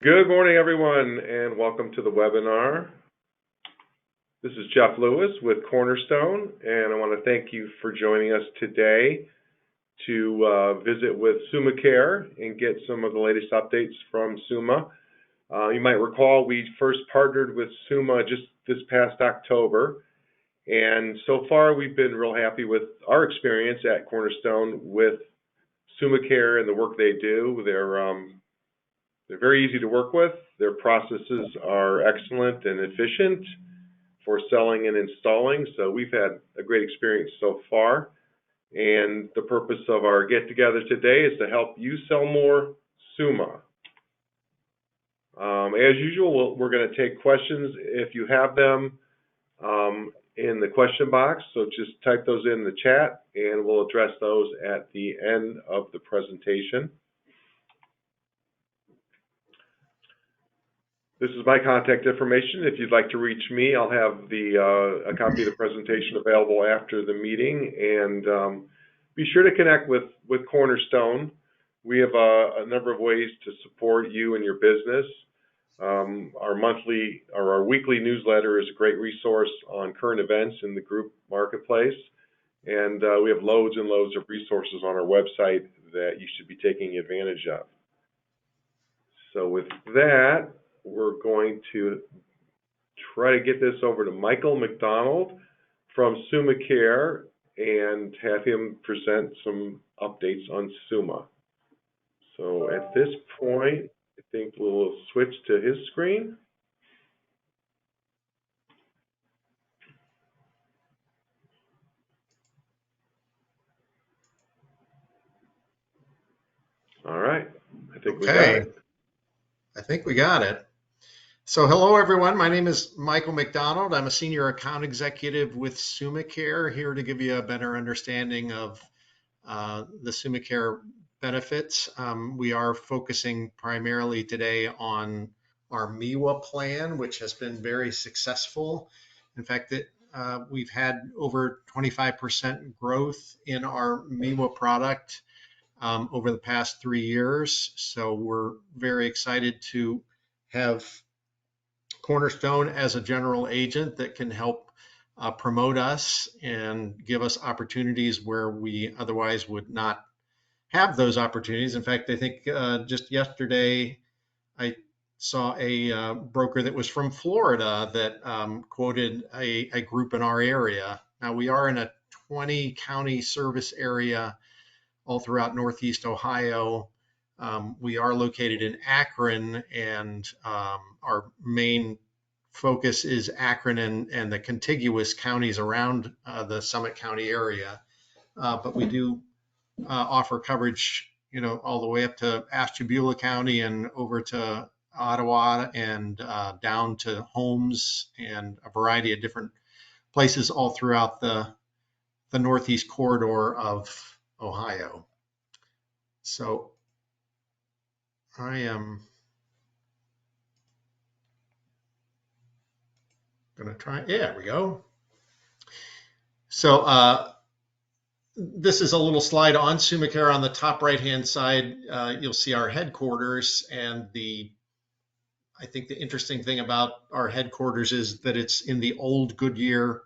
Good morning, everyone, and welcome to the webinar. This is Jeff Lewis with Cornerstone, and I want to thank you for joining us today to visit with SummaCare and get some of the latest updates from Summa. You might recall we first partnered with Summa just this past October, and so far we've been real happy with our experience at Cornerstone with SummaCare and the work they do. They're very easy to work with. Their processes are excellent and efficient for selling and installing. So we've had a great experience so far. And the purpose of our get-together today is to help you sell more Summa. As usual, we're going to take questions if you have them in the question box. So just type those in the chat and we'll address those at the end of the presentation. This is my contact information. If you'd like to reach me, I'll have a copy of the presentation available after the meeting. And be sure to connect with Cornerstone. We have a number of ways to support you and your business. Our weekly newsletter is a great resource on current events in the group marketplace. And we have loads and loads of resources on our website that you should be taking advantage of. So with that, we're going to try to get this over to Michael McDonald from SummaCare and have him present some updates on Summa. So at this point, I think we'll switch to his screen. All right, I think we got it. I think we got it. So hello, everyone. My name is Michael McDonald. I'm a senior account executive with SummaCare, here to give you a better understanding of the SummaCare benefits. We are focusing primarily today on our MIWA plan, which has been very successful. In fact, we've had over 25% growth in our MIWA product over the past 3 years. So we're very excited to have Cornerstone as a general agent that can help promote us and give us opportunities where we otherwise would not have those opportunities. In fact, I think just yesterday I saw a broker that was from Florida that quoted a group in our area. Now, we are in a 20 county service area all throughout Northeast Ohio. We are located in Akron, and our main focus is Akron and the contiguous counties around the Summit County area. But we do offer coverage, all the way up to Ashtabula County and over to Ottawa and down to Holmes and a variety of different places all throughout the Northeast corridor of Ohio. So I am going to try. Yeah, there we go. So this is a little slide on SummaCare. On the top right-hand side, you'll see our headquarters. And I think the interesting thing about our headquarters is that it's in the old Goodyear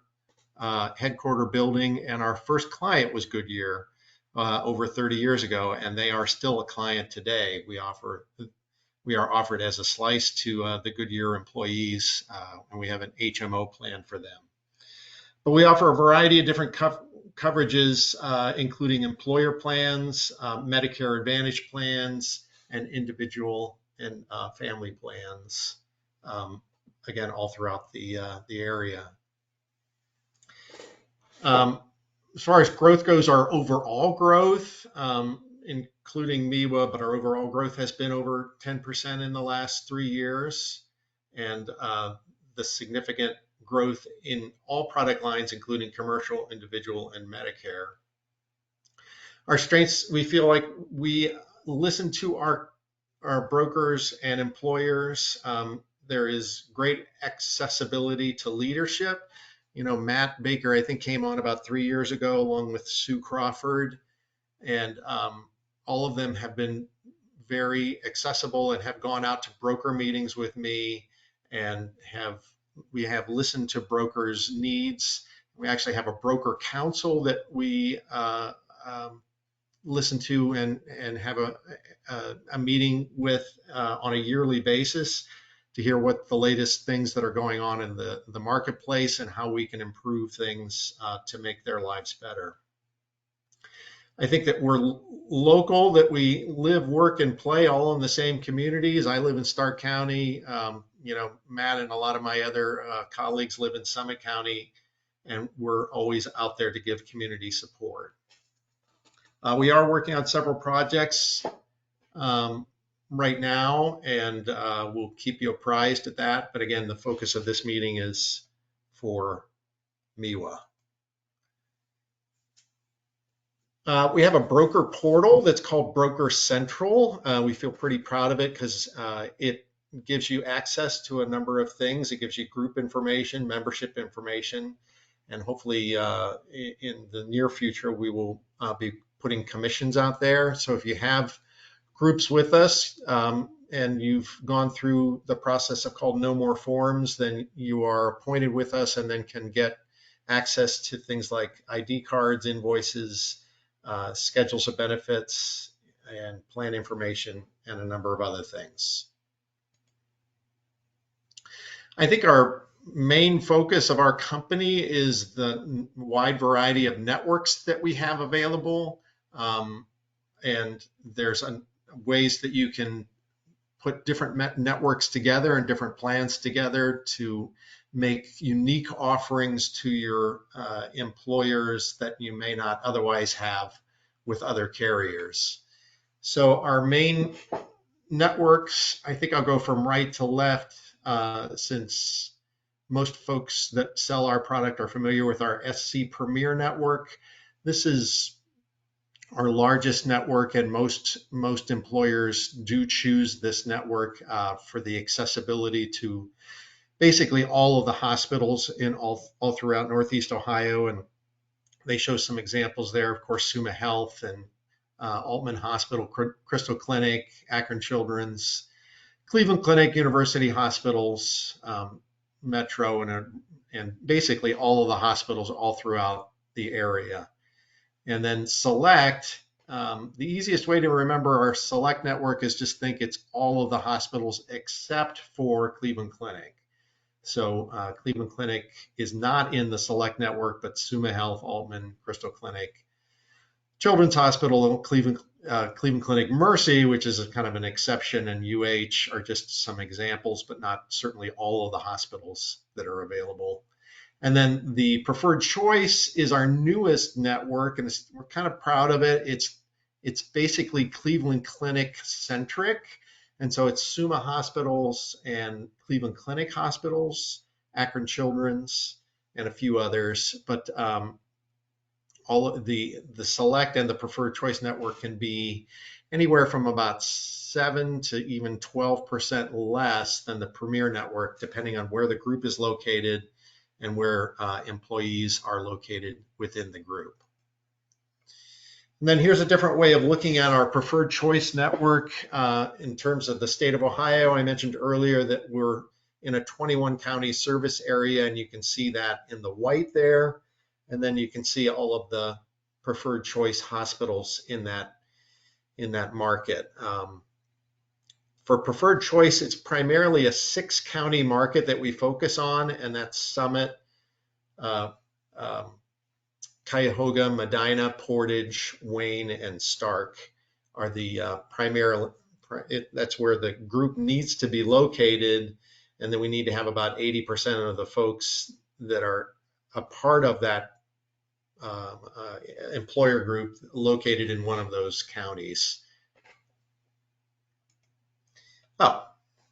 headquarter building. And our first client was Goodyear over 30 years ago, and they are still a client today. We are offered as a slice to the Goodyear employees, and we have an HMO plan for them. But we offer a variety of different coverages, including employer plans, Medicare Advantage plans, and individual and family plans, again, all throughout the area. As far as growth goes, our overall growth, including MIWA, but our overall growth has been over 10% in the last 3 years, and the significant growth in all product lines, including commercial, individual, and Medicare. Our strengths, we feel like we listen to our brokers and employers. There is great accessibility to leadership. Matt Baker, I think, came on about 3 years ago, along with Sue Crawford, and all of them have been very accessible and have gone out to broker meetings with me and we have listened to brokers' needs. We actually have a broker council that we listen to and have a meeting with on a yearly basis to hear what the latest things that are going on in the marketplace and how we can improve things to make their lives better. I think that we're local, that we live, work, and play all in the same communities. I live in Stark County. Matt and a lot of my other colleagues live in Summit County, and we're always out there to give community support. We are working on several projects right now, and we'll keep you apprised of that. But again, the focus of this meeting is for MIWA. We have a broker portal that's called Broker Central. We feel pretty proud of it because it gives you access to a number of things. It gives you group information, membership information, and hopefully in the near future, we will be putting commissions out there. So if you have groups with us and you've gone through the process of called No More Forms, then you are appointed with us and then can get access to things like ID cards, invoices, schedules of benefits, and plan information, and a number of other things. I think our main focus of our company is the wide variety of networks that we have available. And there's ways that you can put different networks together and different plans together to make unique offerings to your employers that you may not otherwise have with other carriers. So our main networks, I think I'll go from right to left, since most folks that sell our product are familiar with our SCPremier network. This is our largest network, and most employers do choose this network for the accessibility to basically all of the hospitals in all throughout Northeast Ohio. And they show some examples there, of course, Summa Health and Aultman Hospital, Crystal Clinic, Akron Children's, Cleveland Clinic, University Hospitals, Metro, and basically all of the hospitals all throughout the area. And then Select, the easiest way to remember our Select network is just think it's all of the hospitals except for Cleveland Clinic. So Cleveland Clinic is not in the Select network, but Summa Health, Aultman, Crystal Clinic, Children's Hospital, Cleveland Clinic Mercy, which is a kind of an exception, and UH are just some examples, but not certainly all of the hospitals that are available. And then the Preferred Choice is our newest network, and we're kind of proud of it. It's basically Cleveland Clinic centric. And so it's Summa Hospitals and Cleveland Clinic Hospitals, Akron Children's, and a few others. But all of the Select and the Preferred Choice network can be anywhere from about 7 to even 12% less than the Premier network, depending on where the group is located and where employees are located within the group. And then here's a different way of looking at our Preferred Choice network in terms of the state of Ohio. I mentioned earlier that we're in a 21 county service area, and you can see that in the white there. And then you can see all of the Preferred Choice hospitals in that market. For Preferred Choice, it's primarily a 6-county market that we focus on, and that's Summit, Cuyahoga, Medina, Portage, Wayne, and Stark are the primary. That's where the group needs to be located, and then we need to have about 80% of the folks that are a part of that employer group located in one of those counties. Oh,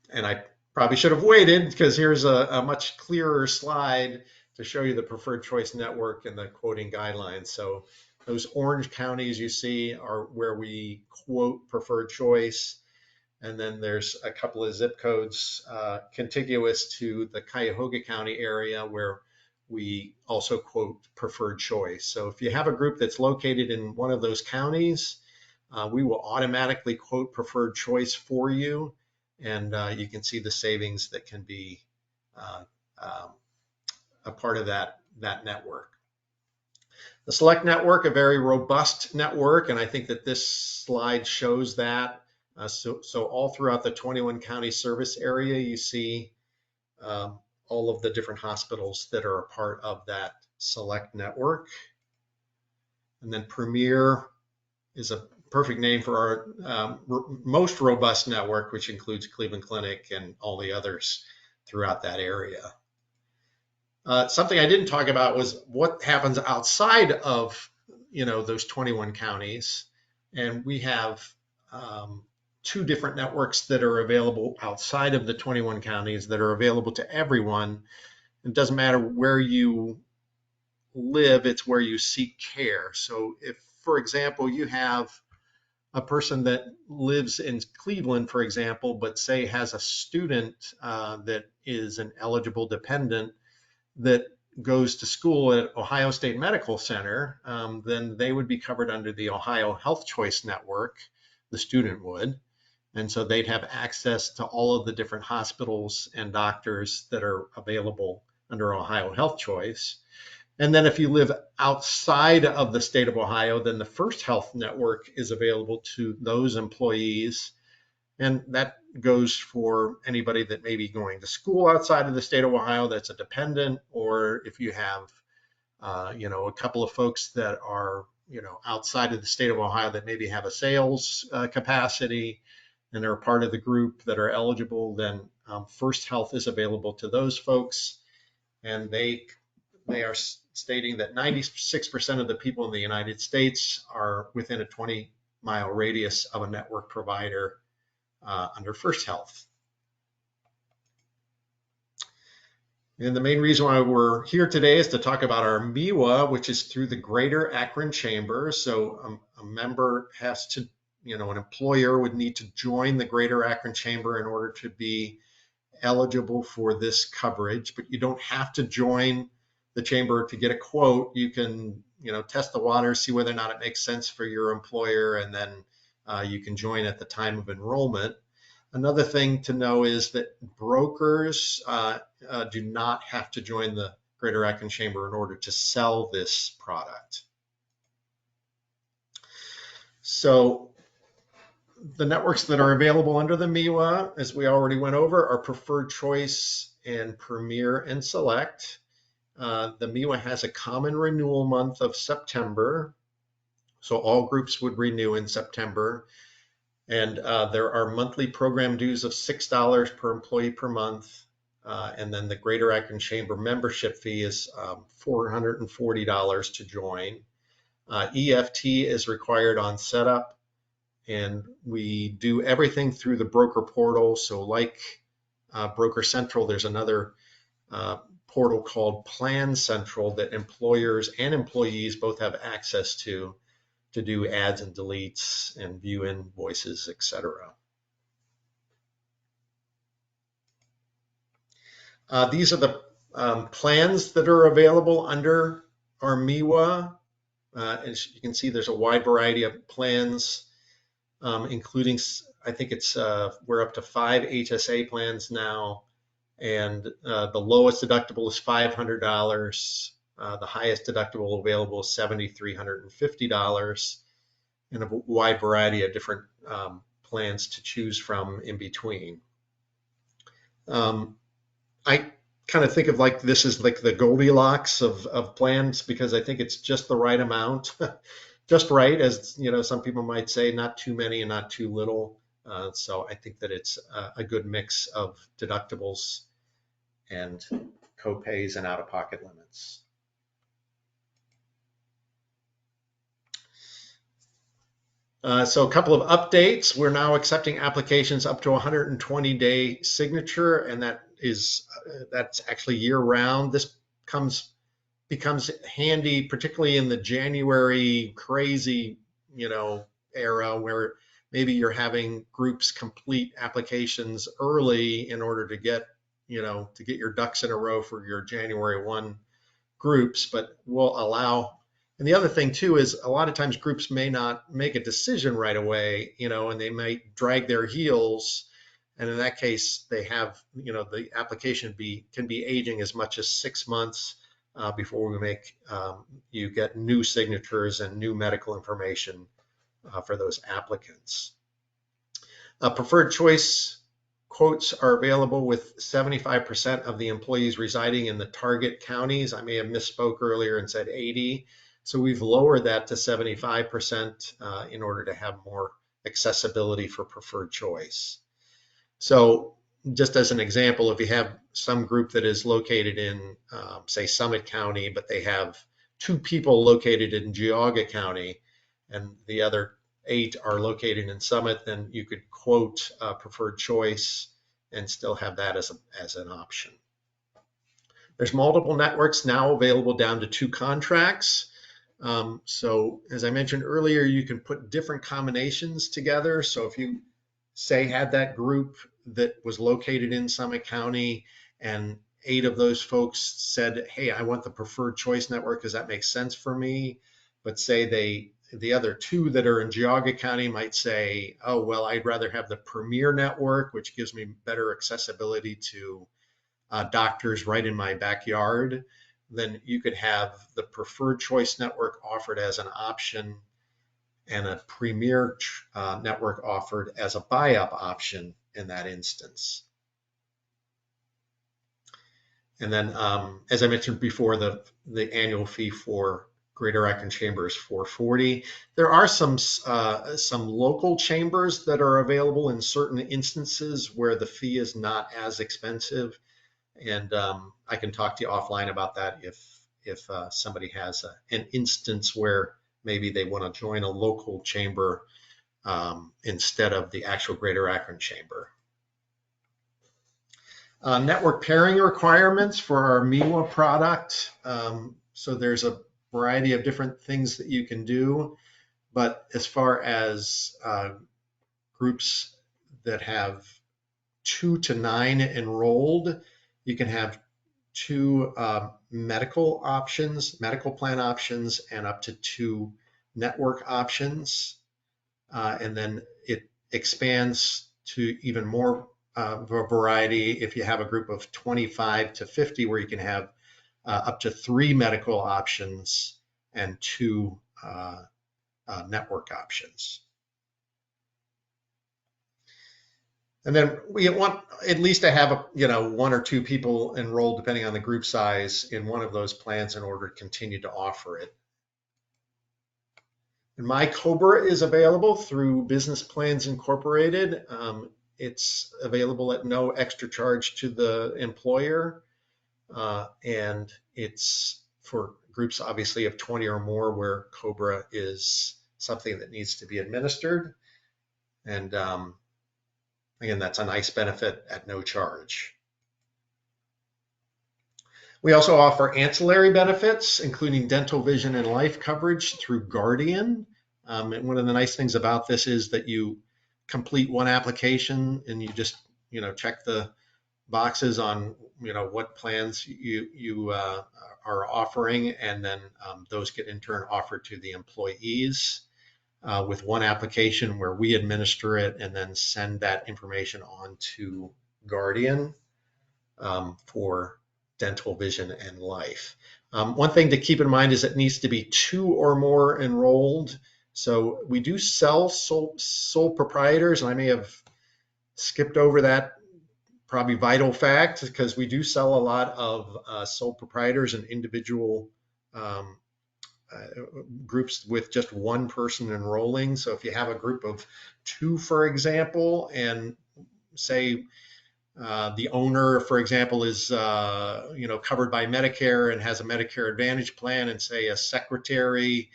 and I probably should have waited because here's a much clearer slide to show you the Preferred Choice network and the quoting guidelines. So those orange counties you see are where we quote Preferred Choice. And then there's a couple of zip codes contiguous to the Cuyahoga County area where we also quote Preferred Choice. So if you have a group that's located in one of those counties, we will automatically quote preferred choice for you, and you can see the savings that can be um, a part of that network. The Select network, a very robust network, and I think that this slide shows that. So all throughout the 21 county service area, you see all of the different hospitals that are a part of that Select network. And then Premier is a perfect name for our most robust network, which includes Cleveland Clinic and all the others throughout that area. Something I didn't talk about was what happens outside of those 21 counties, and we have 2 different networks that are available outside of the 21 counties that are available to everyone. It doesn't matter where you live, it's where you seek care. So if, for example, you have a person that lives in Cleveland, for example, but say has a student that is an eligible dependent that goes to school at Ohio State Medical Center, then they would be covered under the Ohio Health Choice Network, the student would. And so they'd have access to all of the different hospitals and doctors that are available under Ohio Health Choice. And then if you live outside of the state of Ohio, then the First Health Network is available to those employees. And that goes for anybody that may be going to school outside of the state of Ohio that's a dependent, or if you have, a couple of folks that are, outside of the state of Ohio that maybe have a sales capacity and are part of the group that are eligible, then First Health is available to those folks. And they are stating that 96% of the people in the United States are within a 20-mile radius of a network provider under First Health. And the main reason why we're here today is to talk about our MIWA, which is through the Greater Akron Chamber. So a member has to, an employer would need to join the Greater Akron Chamber in order to be eligible for this coverage, but you don't have to join the chamber to get a quote. You can, test the waters, see whether or not it makes sense for your employer, and then you can join at the time of enrollment. Another thing to know is that brokers do not have to join the Greater Akron Chamber in order to sell this product. So the networks that are available under the MIWA, as we already went over, are Preferred Choice and Premier and Select. The MIWA has a common renewal month of September, so all groups would renew in September. And there are monthly program dues of $6 per employee per month. And then the Greater Akron Chamber membership fee is $440 to join. EFT is required on setup. And we do everything through the broker portal. So like Broker Central, there's another portal called Plan Central that employers and employees both have access to do adds and deletes and view invoices, etc. These are the plans that are available under our MIWA. As you can see, there's a wide variety of plans, including, I think we're up to 5 HSA plans now, and the lowest deductible is $500. The highest deductible available is $7,350, and a wide variety of different plans to choose from in between. I kind of think of like this is like the Goldilocks of plans, because I think it's just the right amount. Just right, as some people might say, not too many and not too little. So I think that it's a good mix of deductibles and co-pays and out-of-pocket limits. So a couple of updates. We're now accepting applications up to 120-day signature, and that's actually year-round. This becomes handy, particularly in the January crazy, era where maybe you're having groups complete applications early in order to get your ducks in a row for your January 1 groups, but we'll allow And the other thing too is a lot of times groups may not make a decision right away, and they might drag their heels. And in that case, they have, the application can be aging as much as 6 months before we you get new signatures and new medical information for those applicants. Preferred choice quotes are available with 75% of the employees residing in the target counties. I may have misspoke earlier and said 80. So we've lowered that to 75% in order to have more accessibility for preferred choice. So just as an example, if you have some group that is located in, say, Summit County, but they have 2 people located in Geauga County, and the other 8 are located in Summit, then you could quote preferred choice and still have that as an option. There's multiple networks now available down to 2 contracts. So as I mentioned earlier, you can put different combinations together. So if you say had that group that was located in Summit County and 8 of those folks said, hey, I want the preferred choice network because that makes sense for me. But say the other 2 that are in Geauga County might say, oh, well, I'd rather have the Premier network, which gives me better accessibility to doctors right in my backyard. Then you could have the preferred choice network offered as an option and a Premier network offered as a buy-up option in that instance. And then, as I mentioned before, the annual fee for Greater Akron Chamber is $440. There are some local chambers that are available in certain instances where the fee is not as expensive, and I can talk to you offline about that if somebody has an instance where maybe they want to join a local chamber instead of the actual Greater Akron Chamber. Network pairing requirements for our MIWA product. So there's a variety of different things that you can do, but as far as groups that have 2 to 9 enrolled, you can have 2 medical plan options, and up to 2 network options. And then it expands to even more variety if you have a group of 25 to 50, where you can have up to 3 medical options and 2 network options. And then we want at least to have 1 or 2 people enrolled, depending on the group size, in one of those plans in order to continue to offer it. And My Cobra is available through Business Plans Incorporated. It's available at no extra charge to the employer, and it's for groups obviously of 20 or more where Cobra is something that needs to be administered. And again, that's a nice benefit at no charge. We also offer ancillary benefits, including dental, vision, and life coverage through Guardian. And one of the nice things about this is that you complete one application and you just check the boxes on what plans you are offering, and then those get in turn offered to the employees with one application where we administer it and then send that information on to Guardian for dental, vision, and life. One thing to keep in mind is it needs to be 2 or more enrolled. So we do sell sole proprietors, and I may have skipped over that probably vital fact, because we do sell a lot of sole proprietors and individual groups with just 1 person enrolling. So if you have a group of 2, for example, and say the owner, for example, is covered by Medicare and has a Medicare Advantage plan, and say a secretary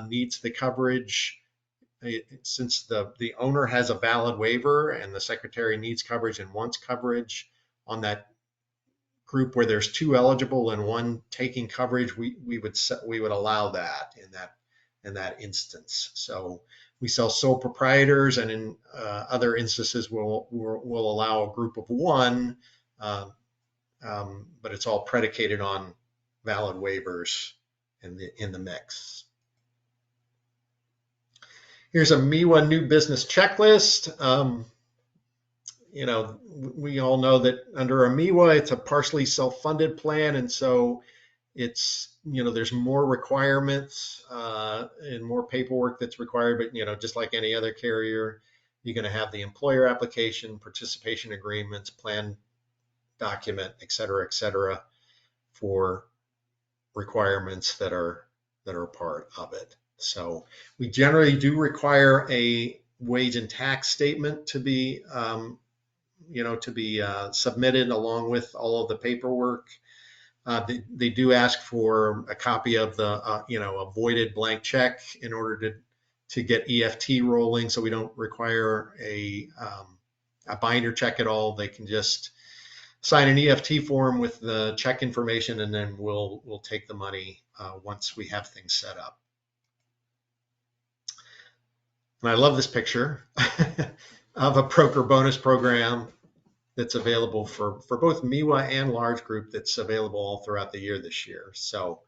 needs the coverage, since the owner has a valid waiver and the secretary needs coverage and wants coverage on that group where there's 2 eligible and 1 taking coverage, we would allow that in that instance. So we sell sole proprietors, and in other instances we'll allow a group of 1, but it's all predicated on valid waivers in the mix. Here's a MIWA new business checklist. We all know that under a MIWA, it's a partially self-funded plan, and so it's, there's more requirements and more paperwork that's required, but just like any other carrier, you're going to have the employer application, participation agreements, plan document, et cetera, for requirements that are part of it. So we generally do require a wage and tax statement to be submitted along with all of the paperwork. They do ask for a copy of the a voided blank check in order to get EFT rolling, so we don't require a binder check at all. They can just sign an EFT form with the check information, and then we'll take the money once we have things set up. And I love this picture of a broker bonus program that's available for both MIWA and large group, that's available all throughout the year this year. So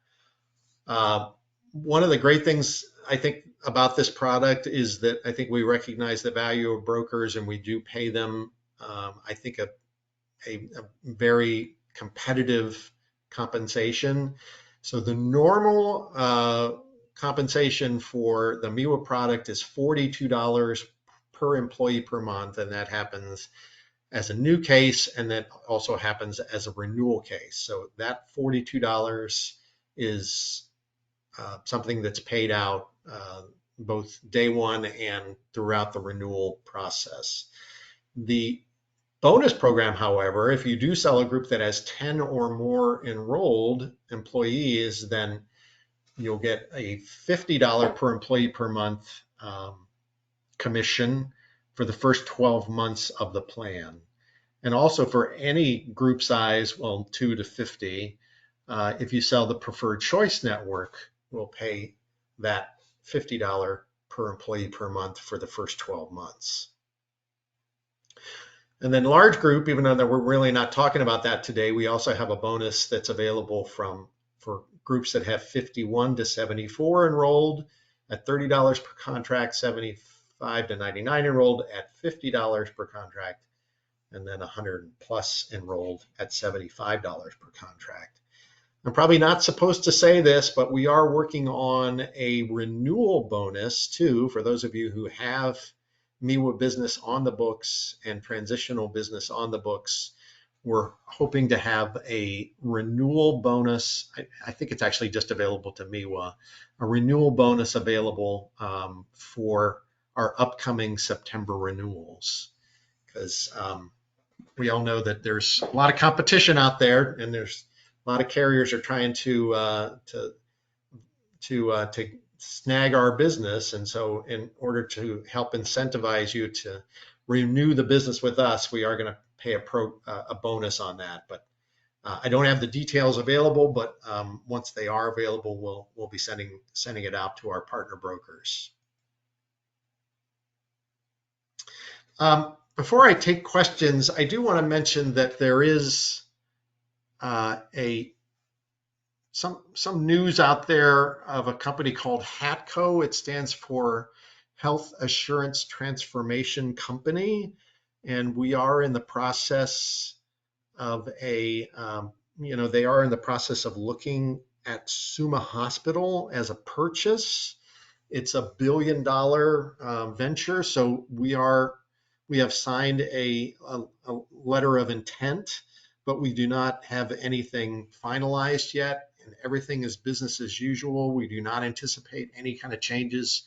one of the great things I think about this product is that I think we recognize the value of brokers, and we do pay them, I think, a very competitive compensation. So the normal compensation for the MIWA product is $42 per employee per month, and that happens as a new case, and that also happens as a renewal case. So that $42 is something that's paid out both day one and throughout the renewal process. The bonus program, however, if you do sell a group that has 10 or more enrolled employees, then you'll get a $50 per employee per month commission for the first 12 months of the plan. And also for any group size, 2 to 50, if you sell the preferred choice network, we'll pay that $50 per employee per month for the first 12 months. And then large group, even though that we're really not talking about that today, we also have a bonus that's available for groups that have 51 to 74 enrolled at $30 per contract, 75 to 99 enrolled at $50 per contract, and then 100 plus enrolled at $75 per contract. I'm probably not supposed to say this, but we are working on a renewal bonus too, for those of you who have MIWA business on the books and transitional business on the books. We're hoping to have a renewal bonus. I think it's actually just available to MIWA, a renewal bonus available for our upcoming September renewals, because we all know that there's a lot of competition out there, and there's a lot of carriers are trying to snag our business. And so in order to help incentivize you to renew the business with us, we are going to pay a bonus on that. But I don't have the details available, but once they are available, we'll be sending it out to our partner brokers. Before I take questions, I do want to mention that there is some news out there of a company called HATCO. It stands for Health Assurance Transformation Company, and we are in the process of they are in the process of looking at Summa Hospital as a purchase. It's a $1 billion venture, so we have signed a letter of intent, but we do not have anything finalized yet, and everything is business as usual. We do not anticipate any kind of changes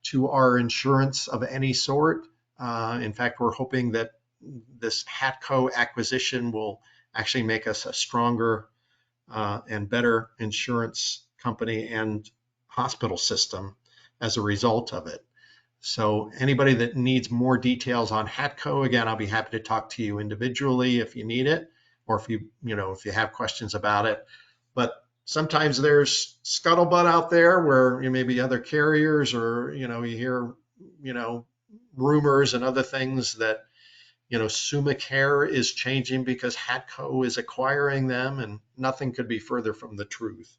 to our insurance of any sort. In fact, we're hoping that this HATCO acquisition will actually make us a stronger and better insurance company and hospital system as a result of it. So anybody that needs more details on HATCO, again, I'll be happy to talk to you individually if you need it, or if you have questions about it. But sometimes there's scuttlebutt out there where maybe other carriers, or you hear rumors and other things that SummaCare is changing because HATCO is acquiring them, and nothing could be further from the truth.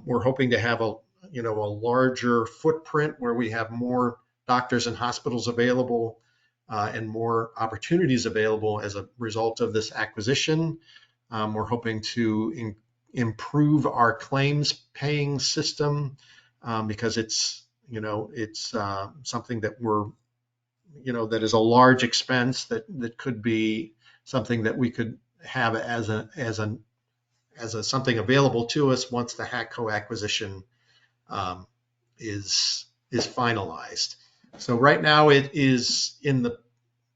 We're hoping to have a larger footprint where we have more doctors and hospitals available and more opportunities available as a result of this acquisition. We're hoping to improve our claims paying system because it's something that that is a large expense that could be something that we could have as something available to us once the Hatco acquisition is finalized. So right now it is in the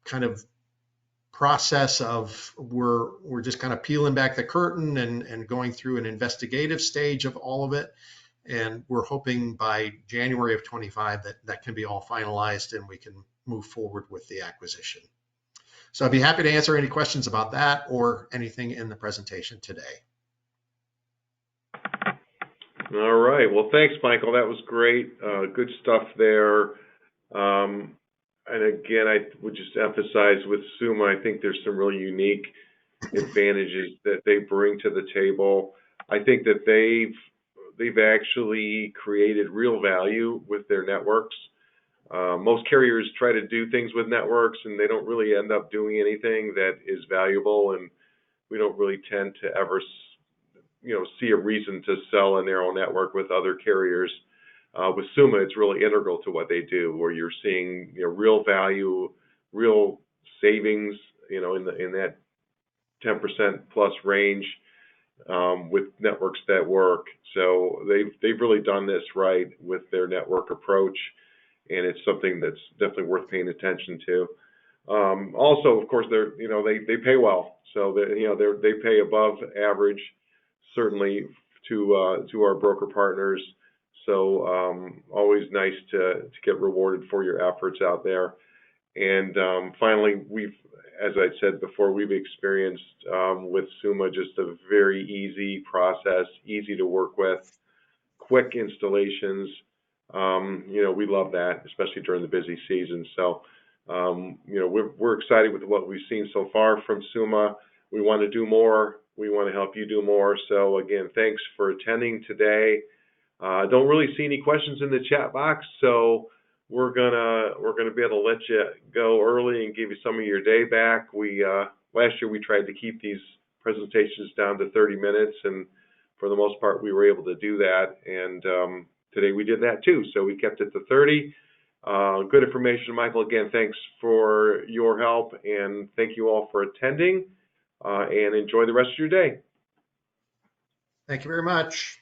kind of process of we're just kind of peeling back the curtain and going through an investigative stage of all of it. And we're hoping by January of 25 that can be all finalized and we can move forward with the acquisition. So I'd be happy to answer any questions about that or anything in the presentation today. All right. Well, thanks, Michael. That was great. Good stuff there. And again, I would just emphasize with Summa, I think there's some really unique advantages that they bring to the table. I think that they've actually created real value with their networks. Most carriers try to do things with networks and they don't really end up doing anything that is valuable, and we don't really tend to ever see a reason to sell a narrow network with other carriers. With Summa, it's really integral to what they do, where you're seeing real value, real savings, in that 10% plus range with networks that work. So they've really done this right with their network approach, and it's something that's definitely worth paying attention to. Also, of course, they pay well, so they pay above average, certainly to our broker partners. So always nice to get rewarded for your efforts out there. And finally, as I said before, we've experienced with Summa just a very easy process, easy to work with, quick installations. We love that, especially during the busy season. So we're excited with what we've seen so far from Summa. We want to do more. We want to help you do more. So again, thanks for attending today. Don't really see any questions in the chat box, so we're gonna be able to let you go early and give you some of your day back. Last year we tried to keep these presentations down to 30 minutes, and for the most part we were able to do that. And today we did that too, so we kept it to 30. Good information, Michael. Again, thanks for your help, and thank you all for attending. And enjoy the rest of your day. Thank you very much.